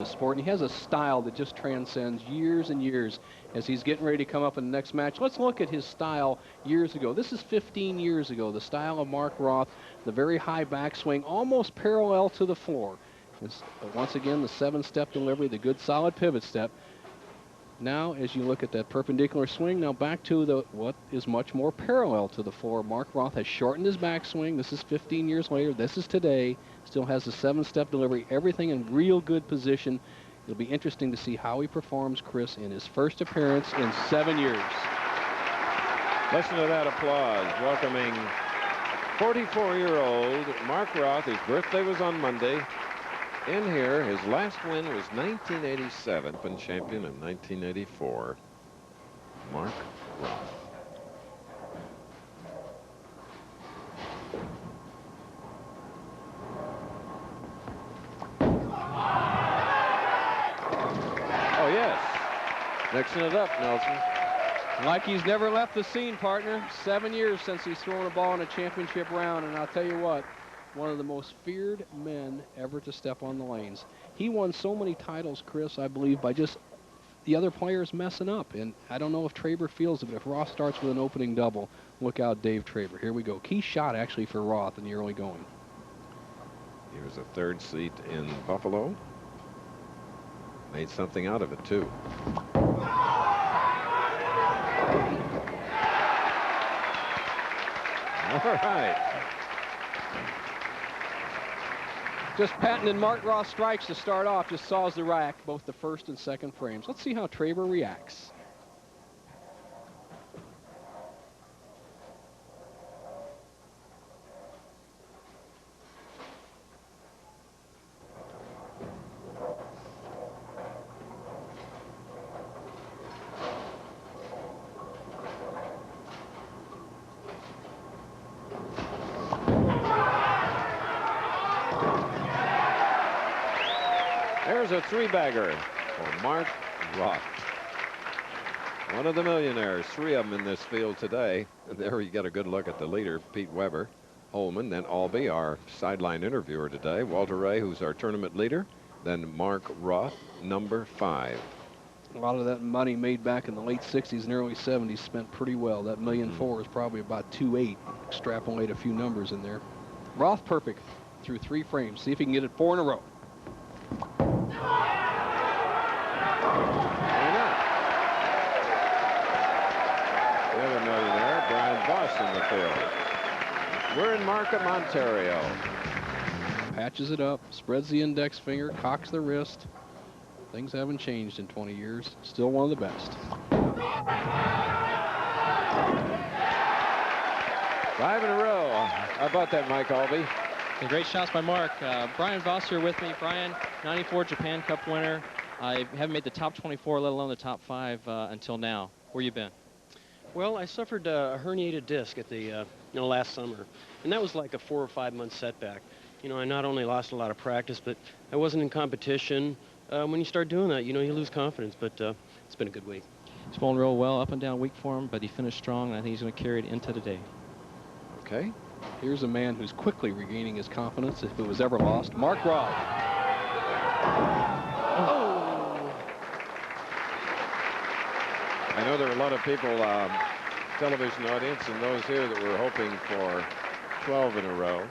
the sport, and he has a style that just transcends years and years as he's getting ready to come up in the next match. Let's look at his style years ago. This is 15 years ago, the style of Mark Roth, the very high backswing, almost parallel to the floor. It's, once again, the 7-step delivery, the good solid pivot step. Now, as you look at that perpendicular swing, now back to the what is much more parallel to the floor. Mark Roth has shortened his backswing. This is 15 years later. This is today. Still has the 7-step delivery. Everything in real good position. It'll be interesting to see how he performs, Chris, in his first appearance in 7 years. Listen to that applause, welcoming 44-year-old Mark Roth. His birthday was on Monday. In here, his last win was 1987, been champion in 1984. Mark Roth. Oh, yes. Mixing it up, Nelson. Like he's never left the scene, partner. 7 years since he's thrown a ball in a championship round, and I'll tell you what, one of the most feared men ever to step on the lanes. He won so many titles, Chris, I believe, by just the other players messing up. And I don't know if Traber feels it, but if Roth starts with an opening double, look out, Dave Traber. Here we go. Key shot, actually, for Roth in the early going. He was a third seat in Buffalo. Made something out of it, too. All right. Just patented Mark Roth strikes to start off, just saws the rack, both the first and second frames. Let's see how Traber reacts. There's a three-bagger for Mark Roth. One of the millionaires, 3 of them in this field today. And there you get a good look at the leader, Pete Weber, Holman, then Albee, our sideline interviewer today, Walter Ray, who's our tournament leader, then Mark Roth, number 5. A lot of that money made back in the late 60s and early 70s spent pretty well. That $1.4 million is probably about 2.8. Extrapolate a few numbers in there. Roth perfect through 3 frames. See if he can get it 4 in a row. Why not? The other millionaire, Brian Voss, in the field. We're in Markham, Ontario. Patches it up, spreads the index finger, cocks the wrist. Things haven't changed in 20 years. Still one of the best. 5 in a row. How about that, Mike Albee? Great shots by Mark. Brian Voss here with me. Brian, 94 Japan Cup winner. I haven't made the top 24, let alone the top 5 until now. Where you been? Well, I suffered a herniated disc at the last summer, and that was like a 4 or 5 month setback. You know, I not only lost a lot of practice, but I wasn't in competition. When you start doing that, you know, you lose confidence. But it's been a good week. He's bowling real well, up and down week for him, but he finished strong, and I think he's going to carry it into today. Okay. Here's a man who's quickly regaining his confidence if it was ever lost. Mark Roth. Oh. I know there are a lot of people, television audience, and those here that were hoping for 12 in a row.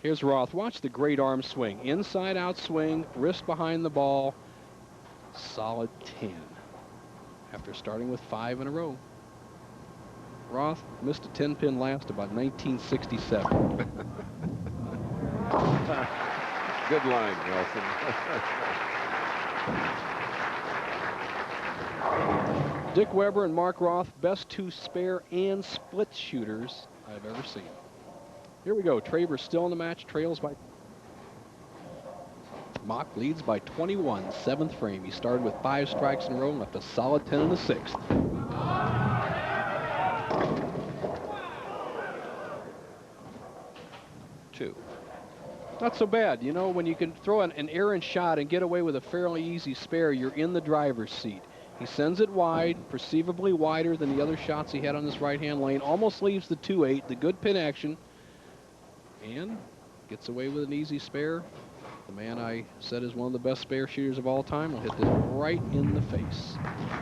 Here's Roth. Watch the great arm swing. Inside out swing, wrist behind the ball. Solid 10 after starting with 5 in a row. Roth missed a 10-pin last about 1967. Good line, Nelson. Dick Weber and Mark Roth, best 2 spare and split shooters I've ever seen. Here we go. Traber still in the match, trails by. Mock leads by 21, 7th frame. He started with 5 strikes in a row and left a solid 10 in the 6th. Not so bad. You know, when you can throw an errant shot and get away with a fairly easy spare, you're in the driver's seat. He sends it wide, perceivably wider than the other shots he had on this right-hand lane. Almost leaves the 2-8, the good pin action. And gets away with an easy spare. The man I said is one of the best spare shooters of all time will hit this right in the face.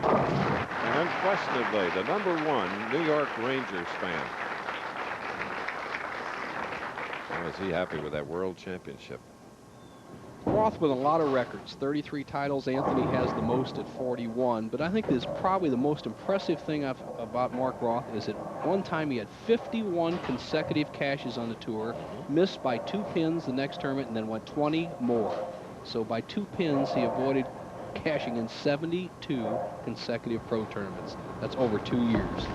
And unquestionably, the #1 New York Rangers fan. How is he happy with that world championship? Roth with a lot of records, 33 titles. Anthony has the most at 41. But I think this probably the most impressive thing about Mark Roth is at one time he had 51 consecutive cashes on the tour, missed by 2 pins the next tournament, and then went 20 more. So by 2 pins, he avoided cashing in 72 consecutive pro tournaments. That's over 2 years.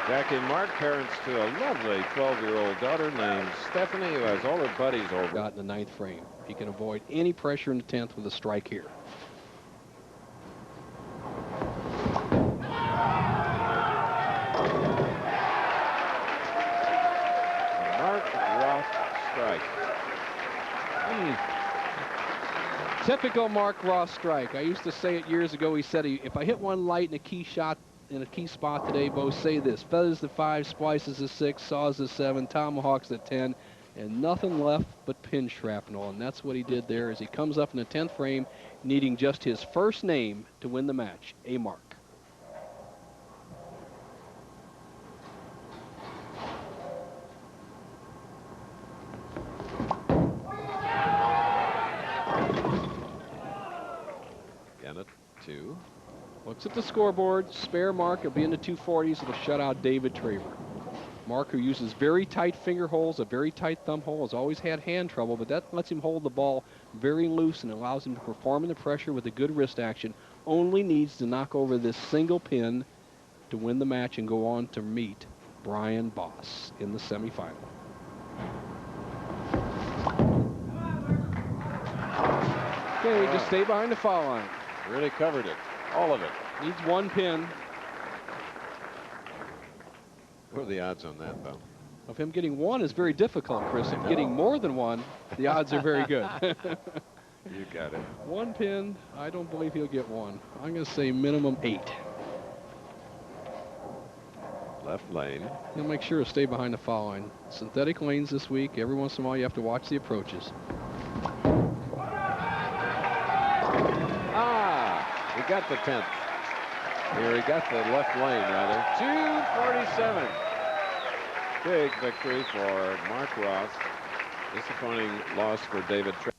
Jackie and Mark, parents to a lovely 12-year-old daughter named Stephanie, who has all her buddies over. Got in the 9th frame. He can avoid any pressure in the 10th with a strike here. Mark Roth strike. Typical Mark Roth strike. I used to say it years ago. He said, if I hit one light in a key shot, in a key spot today, Bo, say this: feathers the 5, splices the 6, saws the 7, tomahawks the 10, and nothing left but pin shrapnel. And that's what he did there as he comes up in the 10th frame, needing just his first name to win the match, A. Mark. Again at 2. Looks at the scoreboard. Spare Mark will be in the 240s. It'll shut out David Traver. Mark, who uses very tight finger holes, a very tight thumb hole, has always had hand trouble, but that lets him hold the ball very loose and allows him to perform in the pressure with a good wrist action. Only needs to knock over this single pin to win the match and go on to meet Brian Boss in the semifinal. Okay, just stay behind the foul line. Really covered it. All of it. Needs 1 pin. What are the odds on that, though? Of him getting 1 is very difficult, Chris. If getting more than 1, the odds are very good. You got it. 1 pin. I don't believe he'll get 1. I'm going to say minimum 8. Left lane. He'll make sure to stay behind the foul line. Synthetic lanes this week. Every once in a while, you have to watch the approaches. He got the 10th. Here he got the left lane, rather. 247. Big victory for Mark Roth. Disappointing loss for David Traver.